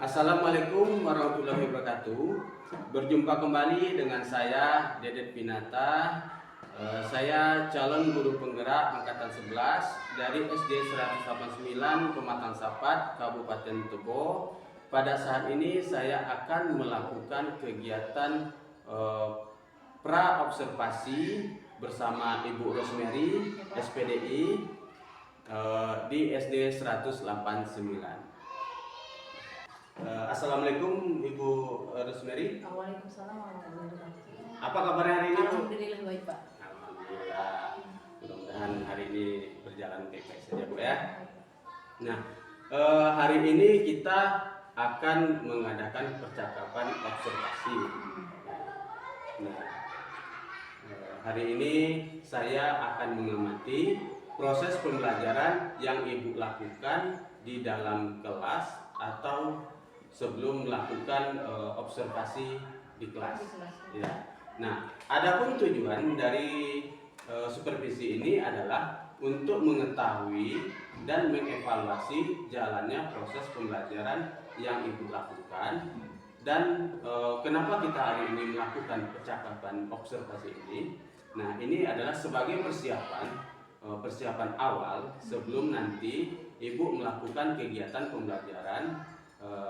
Assalamualaikum warahmatullahi wabarakatuh. Berjumpa kembali dengan saya Dedet Pinata. Saya calon guru penggerak angkatan 11 dari SD 189 Pematang Sapat, Kabupaten Tebo. Pada saat ini saya akan melakukan kegiatan pra observasi bersama Ibu Rosemary SPDI di SD 189. Assalamualaikum Ibu Rosemary. Waalaikumsalam warahmatullahi wabarakatuh. Apa kabarnya hari ini? Alhamdulillah baik Pak. Alhamdulillah. Mudah-mudahan hari ini berjalan baik-baik saja Bu ya. Nah, hari ini kita akan mengadakan percakapan observasi. Nah, hari ini saya akan mengamati proses pembelajaran yang Ibu lakukan di dalam kelas atau sebelum melakukan observasi di kelas. Ya. Nah, adapun tujuan dari supervisi ini adalah untuk mengetahui dan mengevaluasi jalannya proses pembelajaran yang Ibu lakukan dan kenapa kita hari ini melakukan percakapan observasi ini. Nah, ini adalah sebagai persiapan awal sebelum nanti Ibu melakukan kegiatan pembelajaran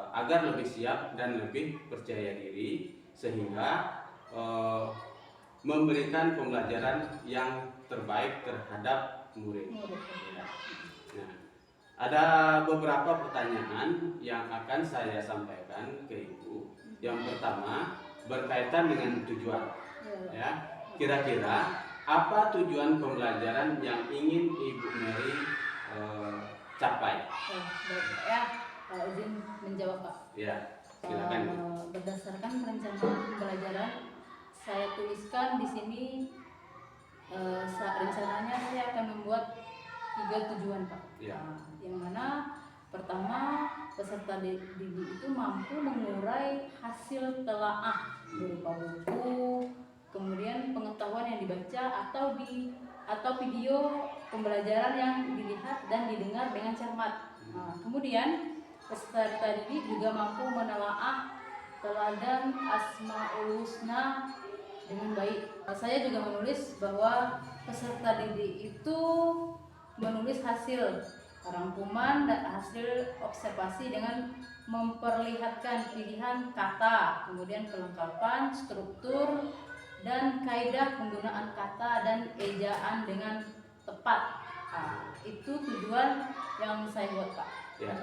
agar lebih siap dan lebih percaya diri sehingga memberikan pembelajaran yang terbaik terhadap murid. Ya. Nah, ada beberapa pertanyaan yang akan saya sampaikan ke Ibu. Yang pertama berkaitan dengan tujuan. Ya, kira-kira apa tujuan pembelajaran yang ingin Ibu Mary capai? Baik ya, izin menjawab Pak. Ya, silakan. Berdasarkan perencanaan pembelajaran, saya tuliskan di sini rencananya saya akan membuat 3 tujuan Pak. Ya. Yang mana pertama, peserta didik itu mampu mengurai hasil telaah berupa buku, kemudian pengetahuan yang dibaca atau video pembelajaran yang dilihat dan didengar dengan cermat. Kemudian peserta didik juga mampu menelaah teladan Asmaul Husna dengan baik. Saya juga menulis bahwa peserta didik itu menulis hasil rangkuman dan hasil observasi dengan memperlihatkan pilihan kata, kemudian kelengkapan, struktur, dan kaidah penggunaan kata dan ejaan dengan tepat. Itu tujuan yang saya buat Pak. Ya.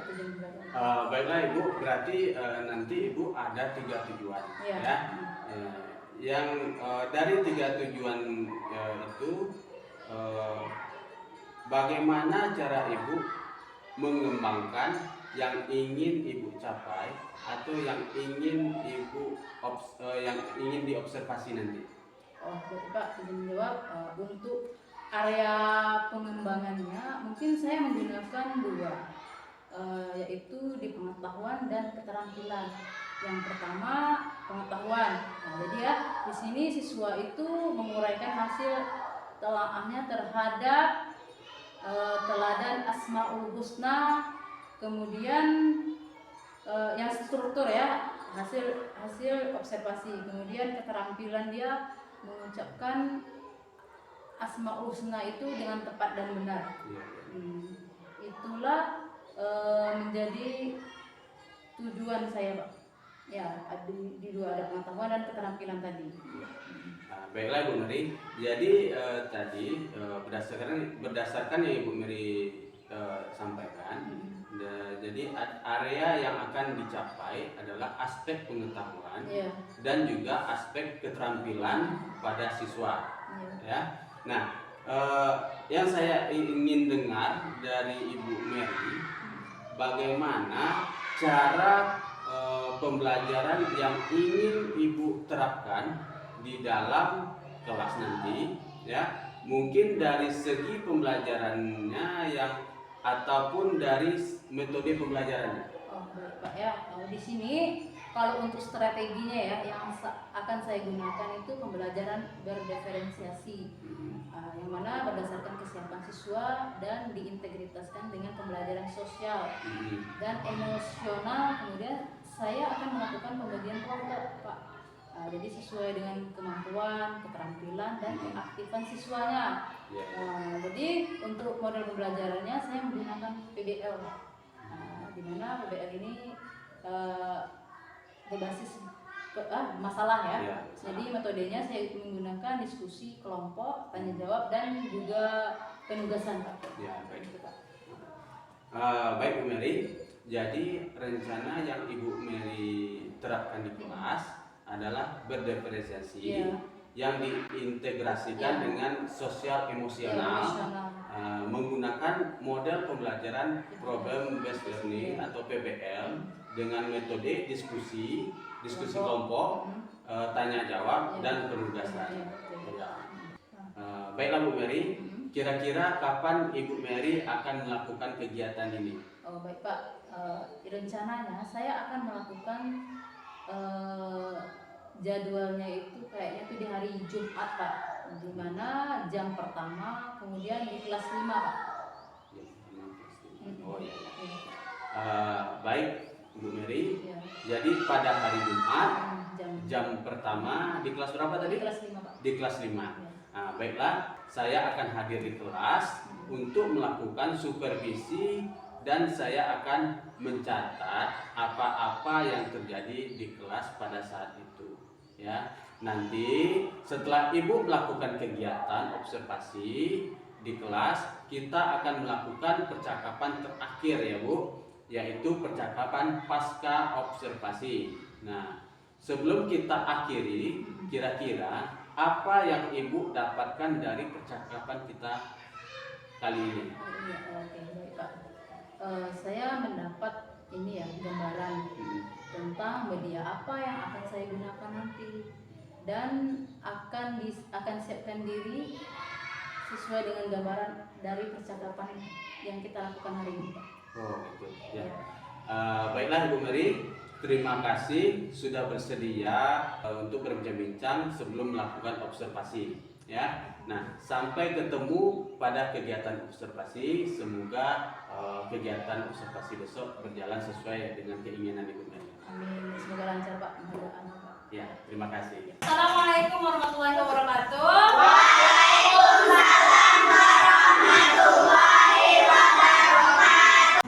Baiklah Ibu, berarti nanti Ibu ada 3 tujuan. Ya. Yang dari 3 tujuan itu bagaimana cara Ibu mengembangkan yang ingin Ibu capai atau yang ingin yang ingin diobservasi nanti? Berarti Pak izin menjawab, untuk area pengembangannya mungkin saya menggunakan 2, yaitu di pengetahuan dan keterampilan. Yang pertama pengetahuan. Jadi ya di sini siswa itu menguraikan hasil telaahnya terhadap teladan Asmaul Husna, kemudian yang struktur ya, hasil observasi, kemudian keterampilan dia mengucapkan Asmaul Husna itu dengan tepat dan benar. Itulah menjadi tujuan saya Pak. Ya, di 2 ada pengetahuan dan keterampilan tadi. Baiklah Ibu Mary. Jadi tadi berdasarkan yang Ibu Mary sampaikan, jadi area yang akan dicapai adalah aspek pengetahuan dan juga aspek keterampilan pada siswa. Ya. Nah, yang saya ingin dengar dari Ibu Mary, bagaimana cara pembelajaran yang ingin Ibu terapkan di dalam kelas nanti, ya, mungkin dari segi pembelajarannya ataupun dari metode pembelajarannya. Oh, baik Pak ya. Di sini kalau untuk strateginya ya yang akan saya gunakan itu pembelajaran berdiferensiasi, yang mana berdasarkan kesiapan siswa dan diintegritaskan dengan pembelajaran sosial dan emosional. Kemudian saya akan melakukan pembagian kelompok Pak. Jadi sesuai dengan kemampuan, keterampilan dan keaktifan siswanya. Jadi untuk model pembelajarannya saya menggunakan PBL, di mana PBL ini berbasis masalah ya. Jadi metodenya saya menggunakan diskusi kelompok, tanya jawab dan juga penugasan Pak. Ya, baik. Baik Bu Mary. Jadi rencana yang Ibu Mary terapkan di kelas adalah berdiferensiasi yang diintegrasikan dengan sosial emosional, menggunakan model pembelajaran problem based learning atau PBL dengan metode diskusi kelompok, tanya jawab dan penugasan. Baiklah Bu Mary, kira-kira kapan Ibu Mary akan melakukan kegiatan ini? Oh baik Pak, rencananya saya akan melakukan jadwalnya itu kayaknya tuh di hari Jumat Pak, di mana jam pertama, kemudian di kelas 5 Pak. Oh iya. Baik Bu Mary, jadi pada hari Jumat jam pertama di kelas berapa tadi? Di kelas 5 Pak. Di kelas 5. Baiklah, saya akan hadir di kelas untuk melakukan supervisi dan saya akan mencatat apa-apa yang terjadi di kelas pada saat itu. Ya, nanti setelah Ibu melakukan kegiatan observasi di kelas, kita akan melakukan percakapan terakhir ya Bu, yaitu percakapan pasca observasi. Nah, sebelum kita akhiri, kira-kira apa yang Ibu dapatkan dari percakapan kita kali ini? Oke, baik Pak. Saya mendapat ini ya gambaran tentang media apa yang akan saya gunakan nanti dan akan siapkan diri sesuai dengan gambaran dari percakapan yang kita lakukan hari ini Pak. Oh gitu ya. Baiklah Ibu Mary, terima kasih sudah bersedia untuk berbincang-bincang sebelum melakukan observasi ya. Nah, sampai ketemu pada kegiatan observasi. Semoga kegiatan observasi besok berjalan sesuai dengan keinginan Ibu Mary. Amin. Semoga lancar Pak. Ya, terima kasih. Assalamualaikum warahmatullahi wabarakatuh. Waalaikumsalam warahmatullahi wabarakatuh.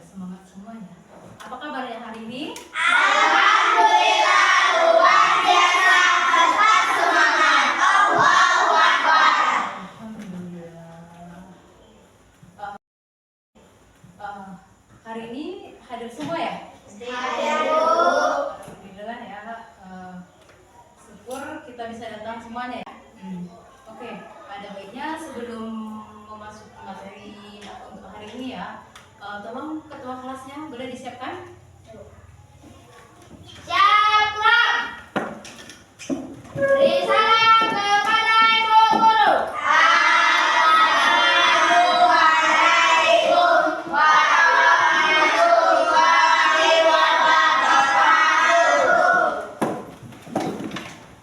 Semangat semuanya. Apa kabar ya hari ini? Alhamdulillah luar biasa. Tetap semangat. Allahu Akbar. Hari ini hadir semua ya? Hadir, Bu. Alhamdulillah ya. Syukur kita bisa datang semuanya ya. Oke, ada baiknya sebelum memasuki materi untuk hari ini ya, tolong ketua kelasnya boleh disiapkan? Siap. Beri salam kepada Ibu Guru. Assalamualaikum warahmatullahi wabarakatuh.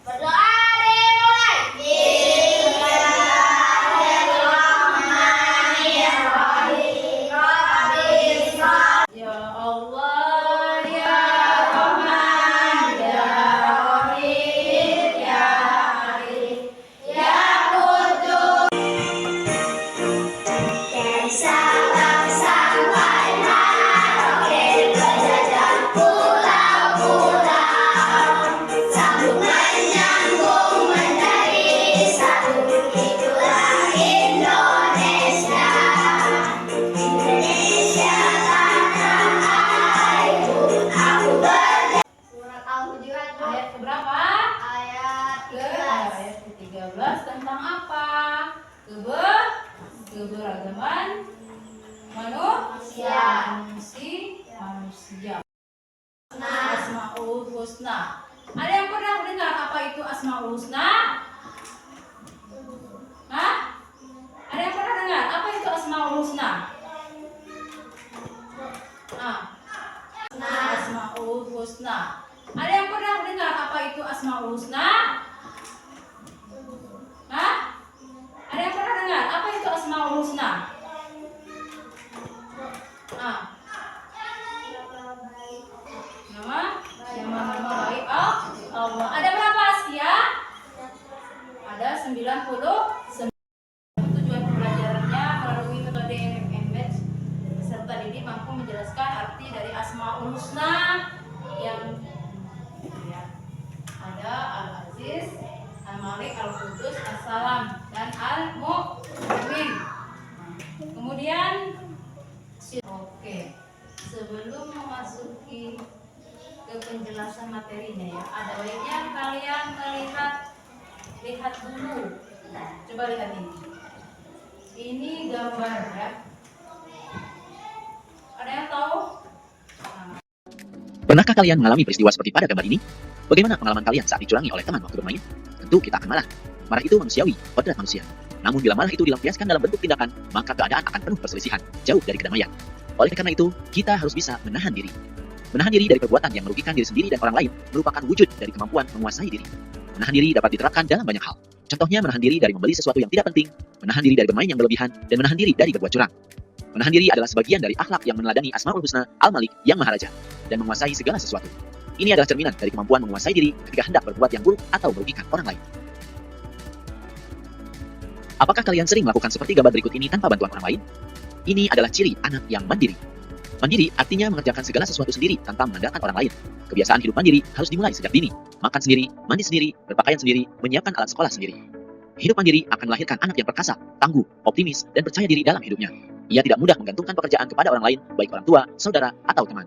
Berdoa dimulai. Bismillahirrahmanirrahim. Ya Allah, ya Rahman, ya Rahim, ya Arif, ya Qudus. Dari Sabang sampai Merauke, berjajah pulau-pulau, sambungan nyambung menjadi satu. Itulah Indonesia. Indonesia tanah airku, aku berjanji. Surat Al-Hujurat Ayat keberapa? ayat Ayat ke-13 tentang apa? Keberagaman manusia. Asmaul Husna. Ada yang pernah dengar apa itu Asmaul Husna? Hah? Ada yang pernah dengar apa itu Asmaul Husna? Husna. Ada yang pernah dengar apa itu Asmaul Husna? Hah? Ada yang pernah dengar apa itu Asmaul Husna? Nah, nama baik Allah. Ada berapa Askia? Ada 90. Tujuan pembelajarannya melalui metode Embed peserta didik mampu menjelaskan arti dari Asmaul Husna yang ya, ada Al-Aziz, Al-Malik, Al-Qudus, As-Salam, dan Al-Mu'min. Kemudian oke, sebelum memasuki ke penjelasan materinya ya, ada baiknya kalian lihat dulu. Coba lihat ini. Ini gambar ya. Ada yang tahu? Pernahkah kalian mengalami peristiwa seperti pada gambar ini? Bagaimana pengalaman kalian saat dicurangi oleh teman waktu bermain? Tentu kita akan marah. Marah itu manusiawi, kodrat manusia. Namun bila marah itu dilampiaskan dalam bentuk tindakan, maka keadaan akan penuh perselisihan, jauh dari kedamaian. Oleh karena itu, kita harus bisa menahan diri. Menahan diri dari perbuatan yang merugikan diri sendiri dan orang lain merupakan wujud dari kemampuan menguasai diri. Menahan diri dapat diterapkan dalam banyak hal. Contohnya menahan diri dari membeli sesuatu yang tidak penting, menahan diri dari bermain yang berlebihan, dan menahan diri dari berbuat curang. Menahan diri adalah sebagian dari akhlak yang meneladani Asmaul Husna Al-Malik yang Maharaja dan menguasai segala sesuatu. Ini adalah cerminan dari kemampuan menguasai diri ketika hendak berbuat yang buruk atau merugikan orang lain. Apakah kalian sering melakukan seperti gambar berikut ini tanpa bantuan orang lain? Ini adalah ciri anak yang mandiri. Mandiri artinya mengerjakan segala sesuatu sendiri tanpa mengandalkan orang lain. Kebiasaan hidup mandiri harus dimulai sejak dini. Makan sendiri, mandi sendiri, berpakaian sendiri, menyiapkan alat sekolah sendiri. Hidup mandiri akan melahirkan anak yang perkasa, tangguh, optimis, dan percaya diri dalam hidupnya. Ia tidak mudah menggantungkan pekerjaan kepada orang lain, baik orang tua, saudara, atau teman.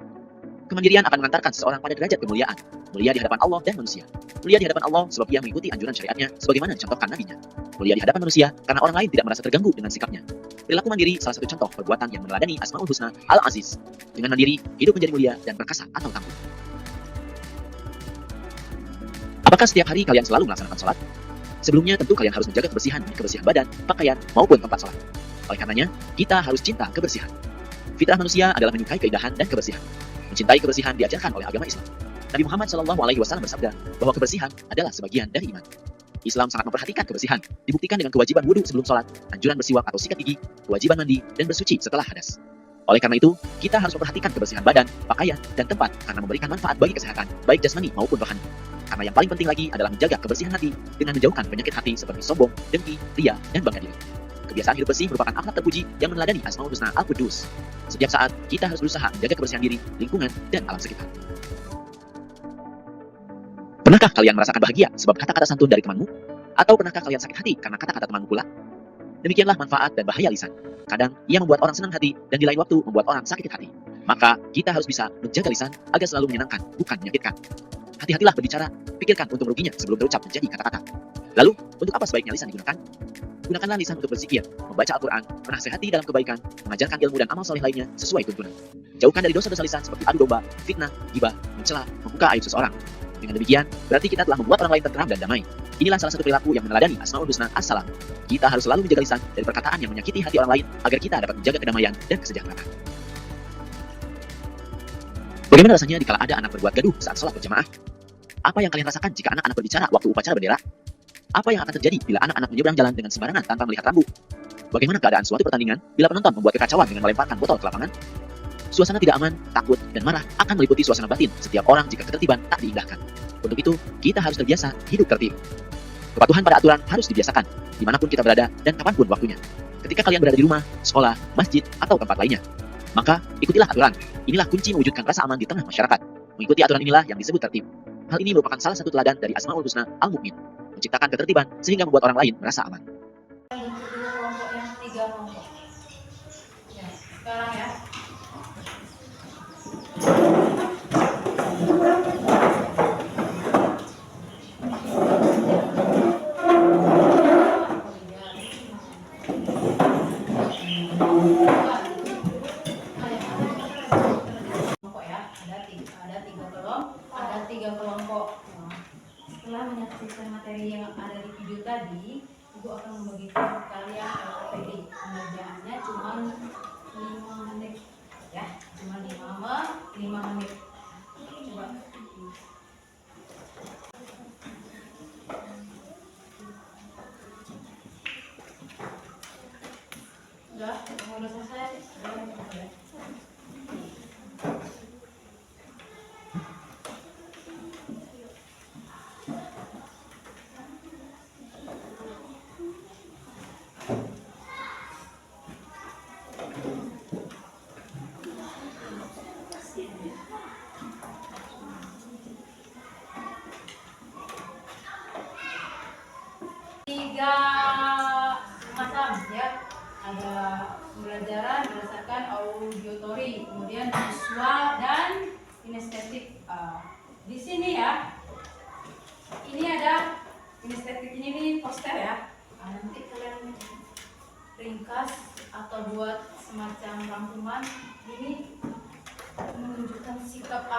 Kemandirian akan mengantarkan seseorang pada derajat kemuliaan, mulia di hadapan Allah dan manusia. Mulia di hadapan Allah sebab ia mengikuti anjuran syariatnya sebagaimana dicontohkan nabinya. Mulia di hadapan manusia karena orang lain tidak merasa terganggu dengan sikapnya. Perilaku mandiri salah satu contoh perbuatan yang meneladani Asmaul Husna Al-Aziz. Dengan mandiri, hidup menjadi mulia dan perkasa atau tangguh. Apakah setiap hari kalian selalu melaksanakan sholat? Sebelumnya tentu kalian harus menjaga kebersihan badan, pakaian, maupun tempat sholat. Oleh karenanya, kita harus cinta kebersihan. Fitrah manusia adalah menyukai keindahan dan kebersihan. Mencintai kebersihan diajarkan oleh agama Islam. Nabi Muhammad SAW bersabda bahwa kebersihan adalah sebagian dari iman. Islam sangat memperhatikan kebersihan, dibuktikan dengan kewajiban wudhu sebelum sholat, anjuran bersiwak atau sikat gigi, kewajiban mandi, dan bersuci setelah hadas. Oleh karena itu, kita harus memperhatikan kebersihan badan, pakaian, dan tempat karena memberikan manfaat bagi kesehatan, baik jasmani maupun rohani. Karena yang paling penting lagi adalah menjaga kebersihan hati dengan menjauhkan penyakit hati seperti sombong, dengki, ria, dan bangga diri. Kebiasaan hidup bersih merupakan akhlak terpuji yang meneladani Asmaul Husna Al-Qudus. Setiap saat, kita harus berusaha menjaga kebersihan diri, lingkungan, dan alam sekitar. Pernahkah kalian merasakan bahagia sebab kata-kata santun dari temanmu? Atau pernahkah kalian sakit hati karena kata-kata temanmu pula? Demikianlah manfaat dan bahaya lisan. Kadang, ia membuat orang senang hati dan di lain waktu membuat orang sakit hati. Maka, kita harus bisa menjaga lisan agar selalu menyenangkan, bukan menyakitkan. Hati-hatilah berbicara, pikirkan untung ruginya sebelum terucap menjadi kata-kata. Lalu, untuk apa sebaiknya lisan digunakan? Gunakanlah lisan untuk berzikir, membaca Al-Quran, menasehati dalam kebaikan, mengajarkan ilmu dan amal soleh lainnya sesuai tuntunan. Jauhkan dari dosa-dosa lisan seperti adu domba, fitnah, ghibah, mencela, membuka aib seseorang. Dengan demikian, berarti kita telah membuat orang lain tenteram dan damai. Inilah salah satu perilaku yang meneladani Asmaul Husna As-Salam. Kita harus selalu menjaga lisan dari perkataan yang menyakiti hati orang lain agar kita dapat menjaga kedamaian dan kesejahteraan. Bagaimana rasanya dikala ada anak berbuat gaduh saat sholat berjamaah? Apa yang kalian rasakan jika anak-anak berbicara waktu upacara bendera? Apa yang akan terjadi bila anak-anak menyeberang jalan dengan sembarangan tanpa melihat rambu? Bagaimana keadaan suatu pertandingan bila penonton membuat kekacauan dengan melemparkan botol ke lapangan? Suasana tidak aman, takut, dan marah akan meliputi suasana batin setiap orang jika ketertiban tak diindahkan. Untuk itu, kita harus terbiasa hidup tertib. Kepatuhan pada aturan harus dibiasakan, dimanapun kita berada dan kapanpun waktunya. Ketika kalian berada di rumah, sekolah, masjid, atau tempat lainnya, maka ikutilah aturan. Inilah kunci mewujudkan rasa aman di tengah masyarakat. Mengikuti aturan inilah yang disebut tertib. Hal ini merupakan salah satu teladan dari Asmaul Husna Al-Mu'min, menciptakan ketertiban sehingga membuat orang lain merasa aman. Bentuk dulu kelompok yang 3 kelompok. Ya, sekarang ya. Ada tiga kelompok. Setelah menyaksikan materi yang ada di video tadi, Ibu akan membagikan kalian LPD. Pengerjaannya cuma 5 menit, ya, cuma 5 menit. Coba ada pembelajaran berdasarkan auditory, kemudian visual dan kinestetik. Di sini ya, ini ada kinestetik, ini nih poster ya. Nanti kalian ringkas atau buat semacam rangkuman. Ini menunjukkan sikap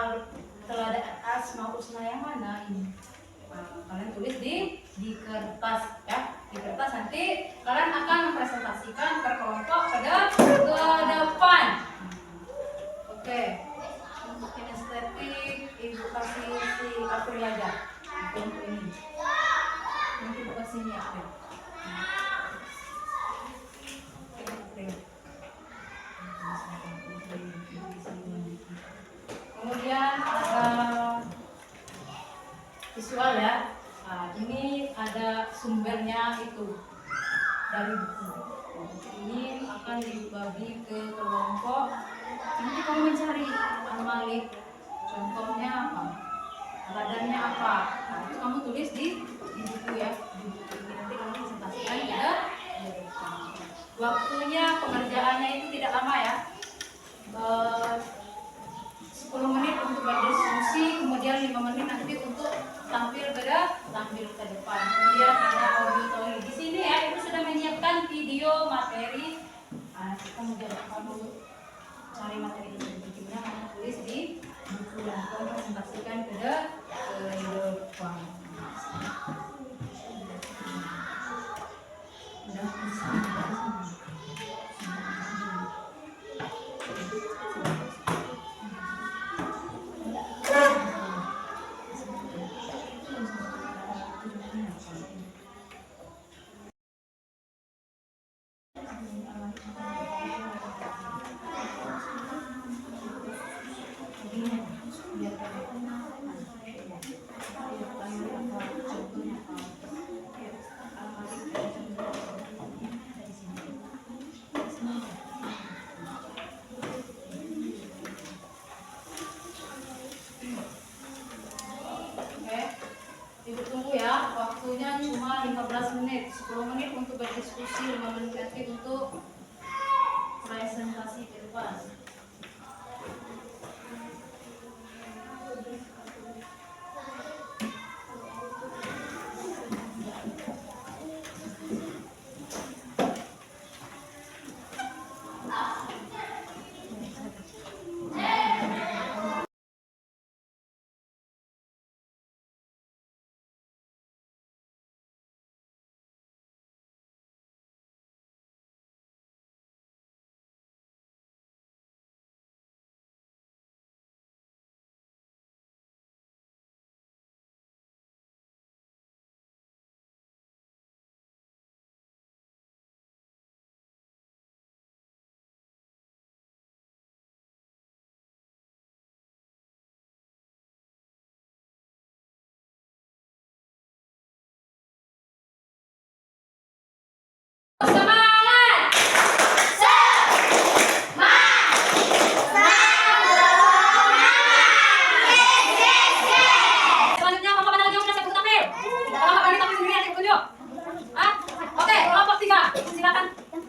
teladan asmaul husna yang mana ini. Kalian tulis di kertas ya. Di kertas nanti kalian akan mempresentasikan per kelompok ke depan. Oke. Untuk kinestetik ibu kasih si April aja. Untuk ini. Nanti ibu kasih ini April. Kemudian ada visual ya. Ini ada sumbernya itu dari buku. Ini akan dibagi ke kelompok. Nanti kamu mencari al-malik, contohnya apa, radarnya apa. Itu kamu tulis di buku ya. Di buku ini nanti kamu presentasikan ke depan. Waktunya pengerjaannya itu tidak lama ya. 10 menit untuk berdiskusi, kemudian 5 menit nanti untuk tampil ke depan. Kemudian ada auditory. Di sini ya, Ibu sudah menyiapkan video materi. Kamu cari materi ini videonya, kamu tulis di buku dan kamu presentasikan ke depan. Ibu tunggu ya, waktunya cuma 15 menit, 10 menit untuk berdiskusi, 5 menit nanti untuk presentasi ke depan.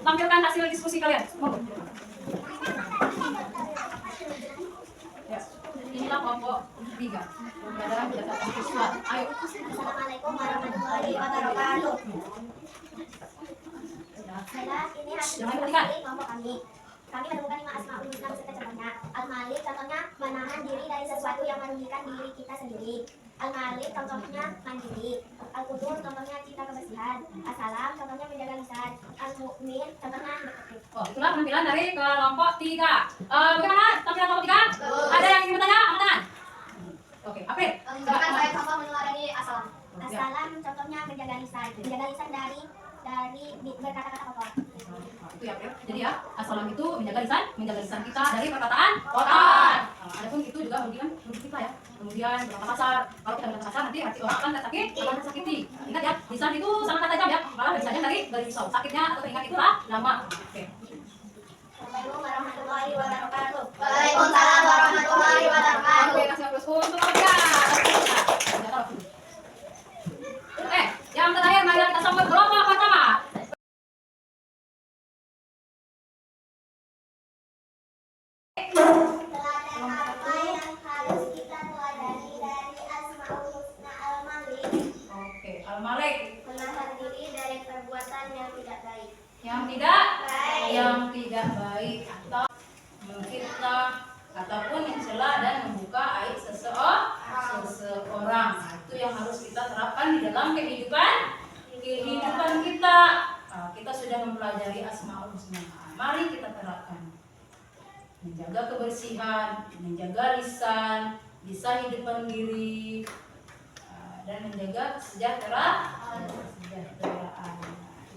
Tampilkan hasil diskusi kalian. Ya. Inilah kelompok 3. Pembelajaran berdasarkan visual. Ayo. Assalamualaikum warahmatullahi wabarakatuh. Baiklah, ini hasil diskusi kelompok kami. Kami menemukan 5 asmaul husna beserta contohnya. Al-Malik contohnya menahan diri dari sesuatu yang merugikan diri kita sendiri. Al-Malik contohnya mandiri. Al-Qudur contohnya cinta kebersihan. As-Salam contohnya menjaga lisan. Al-Mu'min contohnya bertertib. Oh, itulah penampilan dari kelompok 3. Bagaimana tampilan kelompok 3? Ada yang ingin bertanya? Angkat tangan. Oke, April. Misalkan saya contoh mendengar dari As-Salam. As-Salam contohnya menjaga lisan. Menjaga lisan dari berkata-kata kotor. Itu ya, April. Jadi ya, as-salam itu menjaga lisan kita dari perkataan kotor. Adapun itu juga merugikan kita ya. Kemudian berkata kasar. Kalau kita berkata kasar nanti hati orang akan tersakiti. Ingat ya, lisan itu sangat tajam ya. Malah bisa saja dari pisau. Sakitnya atau teringat itulah lama. Oke. Assalamualaikum warahmatullahi wabarakatuh. Waalaikumsalam warahmatullahi wabarakatuh. Oke, kasih aplaus untuk April. Yang terakhir, mari kita sambut kelompok kebersihan, menjaga lisan, bisa di depan diri, dan menjaga kesejahteraan.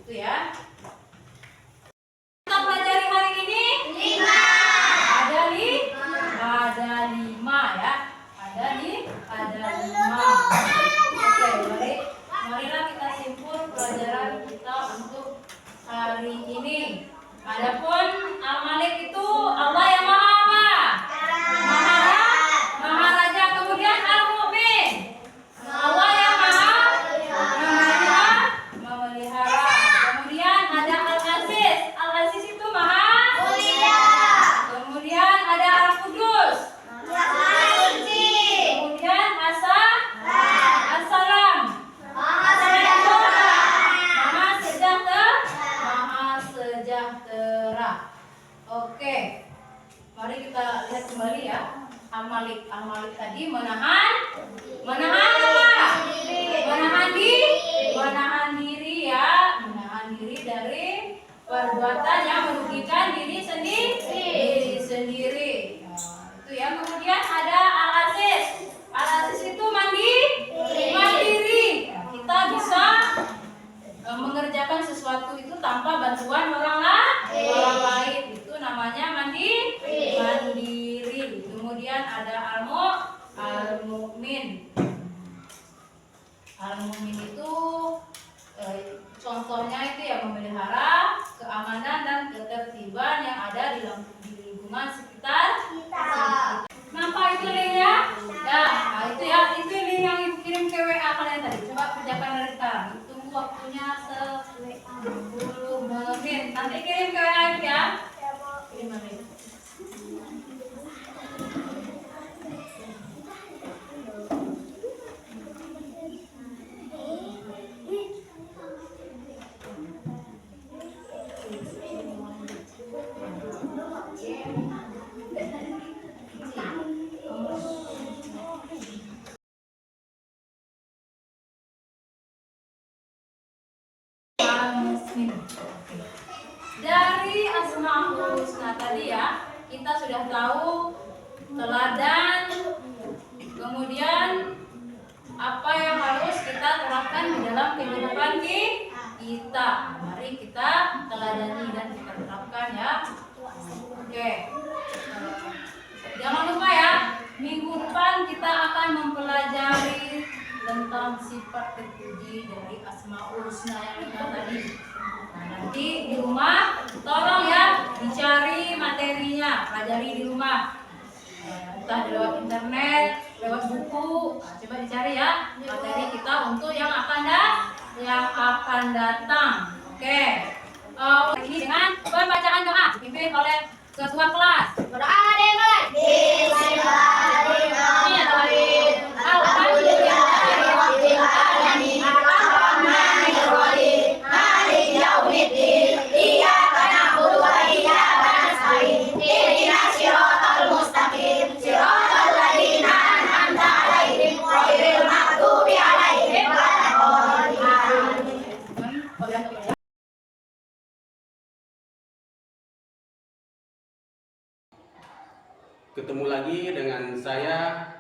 Itu ya. Kita pelajari hari ini 5. Ada 5 ya. Ada 5. Oke, marilah kita simpul pelajaran kita untuk hari ini. Adapun Al-Malik itu Allah yang Maha apa? Maharaja, kemudian Al-Mu'min. Allah yang Maha memelihara. Kemudian ada Al-Aziz. Al-Aziz itu Maha mulia. Kemudian ada Al-Qudus. Kemudian As-Salam. Maha sejahtera. Oke. Mari kita lihat kembali ya. Al-Malik tadi menahan apa? Menahan diri ya, menahan diri dari perbuatan yang merugikan diri sendiri. Nah, itu ya. Kemudian ada Al-Aziz. Al-Aziz itu mandiri. Nah, kita bisa mengerjakan sesuatu itu tanpa bantuan orang lain. Itu namanya mandiri. Kemudian ada Al-Mu'min. Al-Mu'min itu contohnya itu yang memelihara keamanan dan ketertiban yang ada di lingkungan sekitar kita. Nampak itu linknya? Ya, nah itu ya, itu link yang ibu kirim ke WA kalian tadi. Coba kerjakan dari sekarang. Tunggu waktunya 10 menit. Nanti kirim ke WA ya. Kirim menit. Dari Asmaul Husna tadi ya, kita sudah tahu teladan, kemudian apa yang harus kita terapkan di dalam kehidupan kita. Mari kita teladani dan kita terapkan ya. Oke. Jangan lupa ya, minggu depan kita akan mempelajari tentang sifat terpuji dari Asmaul Husna yang 5 tadi. Nah, nanti di rumah tolong ya dicari materinya, pelajari di rumah. Entah lewat internet, lewat buku. Nah, coba dicari ya materi kita untuk yang akan datang. Oke. Ini dengan pembacaan doa dipimpin oleh ketua kelas. Berdoa dimulai. Bismillahirrahmanirrahim. Alhamdulillahirabbil alamin. Arrahmanirrahim. Maliki yaumiddin. Iyyaka na'budu wa iyyaka nasta'in. Ihdinas siratal mustaqim. Siratal ladzina an'amta 'alaihim ghairil maghdubi 'alaihim waladdallin. Ketemu lagi dengan saya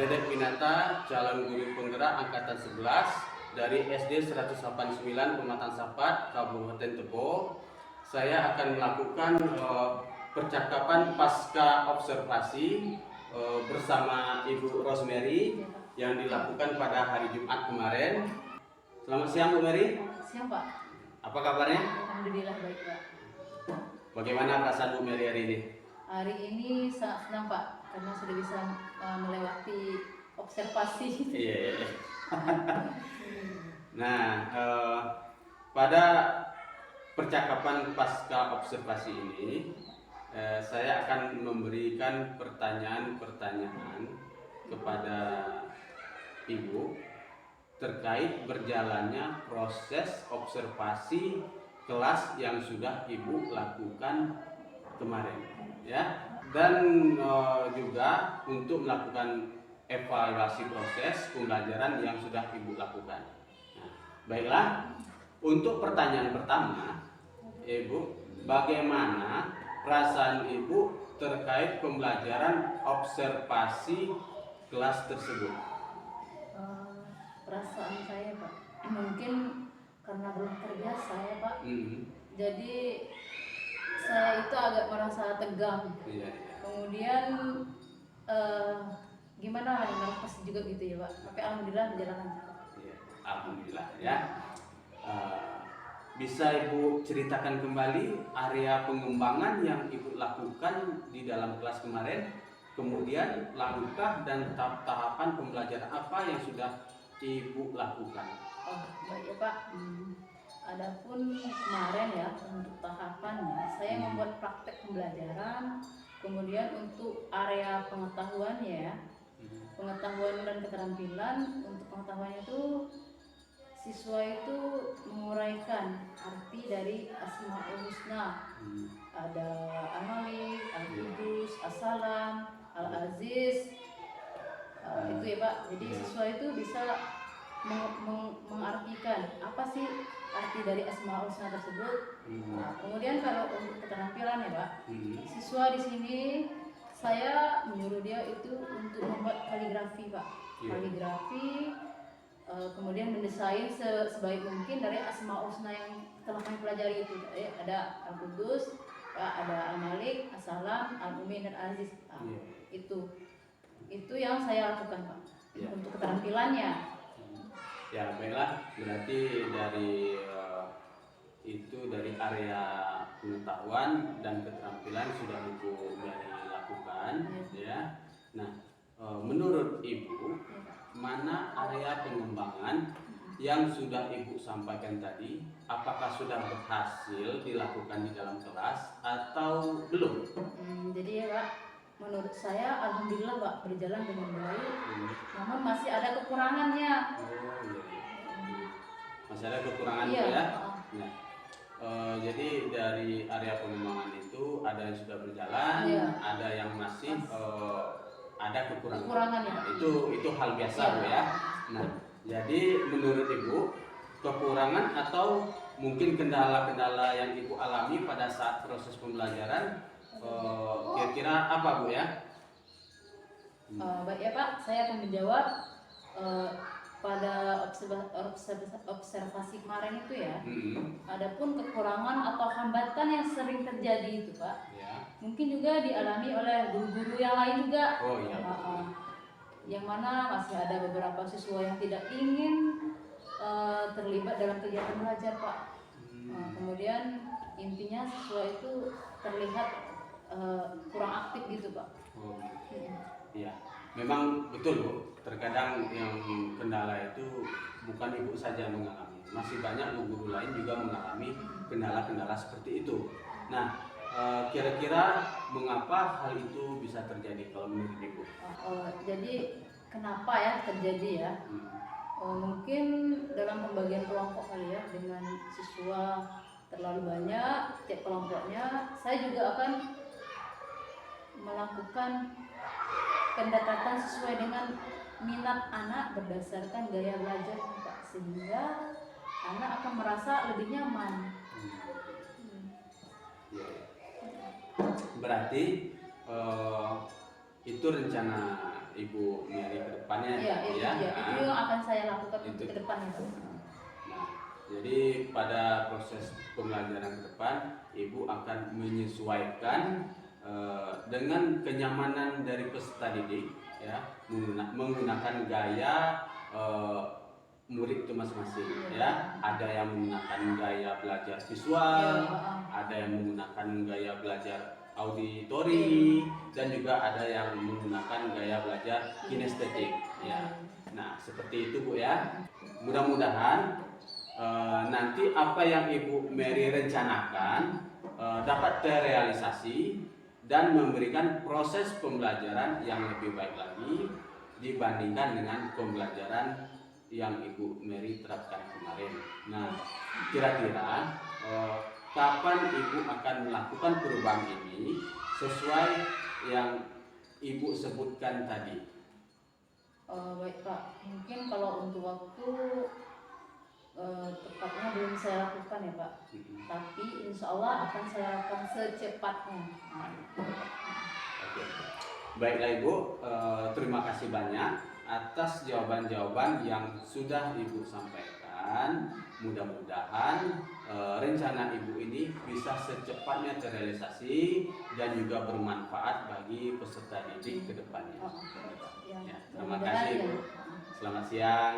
Dedek Pinata, calon guru penggerak angkatan 11 dari SD 189 Pematang Sapat, Kabupaten Tebo. Saya akan melakukan percakapan pasca observasi bersama Ibu Rosemary yang dilakukan pada hari Jumat kemarin. Selamat siang Bu Mary. Siang Pak. Apa kabarnya? Alhamdulillah baik Pak. Bagaimana perasaan Bu Mary hari ini? Hari ini sangat senang Pak karena sudah bisa melewati observasi. Iya. Nah, pada percakapan pasca observasi ini, saya akan memberikan pertanyaan-pertanyaan kepada Ibu terkait berjalannya proses observasi kelas yang sudah Ibu lakukan kemarin, ya. Dan juga untuk melakukan evaluasi proses pembelajaran yang sudah Ibu lakukan. Nah, baiklah, untuk pertanyaan pertama, Ibu, bagaimana perasaan Ibu terkait pembelajaran observasi kelas tersebut? Perasaan saya Pak, mungkin karena belum terbiasa ya Pak, jadi saya itu agak merasa tegang. Iya. Kemudian gimana nervous juga gitu ya Pak, tapi alhamdulillah berjalan lancar. Iya, alhamdulillah ya. Bisa Ibu ceritakan kembali area pengembangan yang Ibu lakukan di dalam kelas kemarin, kemudian langkah dan tahapan pembelajaran apa yang sudah Ibu lakukan? Oh baik ya Pak. Adapun kemarin ya untuk tahapannya, saya membuat praktek pembelajaran, kemudian untuk area pengetahuannya ya, pengetahuan dan keterampilan. Untuk pengetahuannya itu siswa itu menguraikan arti dari Asmaul Husna. Ada Al-Malik, Al-Qudus, As-Salam, Al-Aziz. Itu ya Pak. Jadi siswa itu bisa mengartikan apa sih arti dari Asmaul Husna tersebut. Kemudian kalau untuk keterampilan ya Pak, siswa di sini saya menyuruh dia itu untuk membuat kaligrafi Pak. Kaligrafi, kemudian mendesain sebaik mungkin dari Asmaul Husna yang telah kami pelajari itu. Ada Al-Qudus, ada Al-Malik, As-Salam, Al-Mu'min dan Al-Aziz. Itu yang saya lakukan Pak. Untuk keterampilannya. Ya baiklah, berarti dari dari area pengetahuan dan keterampilan sudah Ibu lakukan ya. Nah, menurut Ibu mana area pengembangan yang sudah Ibu sampaikan tadi, apakah sudah berhasil dilakukan di dalam kelas atau belum? Jadi ya Pak, menurut saya alhamdulillah Pak berjalan dengan baik, namun masih ada kekurangannya. Masih ada kekurangan ya. Nah, jadi dari area pengembangan itu ada yang sudah berjalan, ada yang masih ada kekurangan. Ya. Itu hal biasa Bu ya. Nah, jadi menurut Ibu kekurangan atau mungkin kendala-kendala yang Ibu alami pada saat proses pembelajaran kira-kira apa Bu ya? Baik ya Pak, saya akan menjawab pada observasi kemarin itu ya. Adapun kekurangan atau hambatan yang sering terjadi itu Pak, mungkin juga dialami oleh guru-guru yang lain juga. Yang mana masih ada beberapa siswa yang tidak ingin terlibat dalam kegiatan belajar Pak. Kemudian intinya siswa itu terlihat kurang aktif gitu Pak. Iya, memang betul Bu. Terkadang yang kendala itu bukan Ibu saja mengalami, masih banyak guru lain juga mengalami kendala-kendala seperti itu. Nah, kira-kira mengapa hal itu bisa terjadi kalau menurut Ibu? Jadi kenapa ya terjadi ya? Mungkin dalam pembagian kelompok kali ya, dengan siswa terlalu banyak tiap kelompoknya, saya juga akan melakukan pendekatan sesuai dengan minat anak berdasarkan gaya belajar Pak, sehingga anak akan merasa lebih nyaman. Berarti itu rencana Ibu Mary ke depannya ya? Itu yang akan saya lakukan untuk ke depannya. Nah, jadi pada proses pembelajaran ke depan Ibu akan menyesuaikan dengan kenyamanan dari peserta didik ya, menggunakan gaya murid itu masing-masing ya. Ada yang menggunakan gaya belajar visual, ada yang menggunakan gaya belajar auditori, dan juga ada yang menggunakan gaya belajar kinestetik ya. Nah, seperti itu Bu ya. Mudah-mudahan nanti apa yang Ibu Mary rencanakan dapat terrealisasi dan memberikan proses pembelajaran yang lebih baik lagi dibandingkan dengan pembelajaran yang Ibu Mary terapkan kemarin. Nah, kira-kira kapan Ibu akan melakukan perubahan ini sesuai yang Ibu sebutkan tadi? Baik Pak, mungkin kalau untuk waktu tepatnya belum saya lakukan ya Pak. Tapi insya Allah akan saya lakukan secepatnya. Oke. Baiklah Ibu, terima kasih banyak atas jawaban-jawaban yang sudah Ibu sampaikan. Mudah-mudahan rencana Ibu ini bisa secepatnya terrealisasi dan juga bermanfaat bagi peserta didik ke depannya. Ya, Ya, terima kasih Ibu. Selamat siang.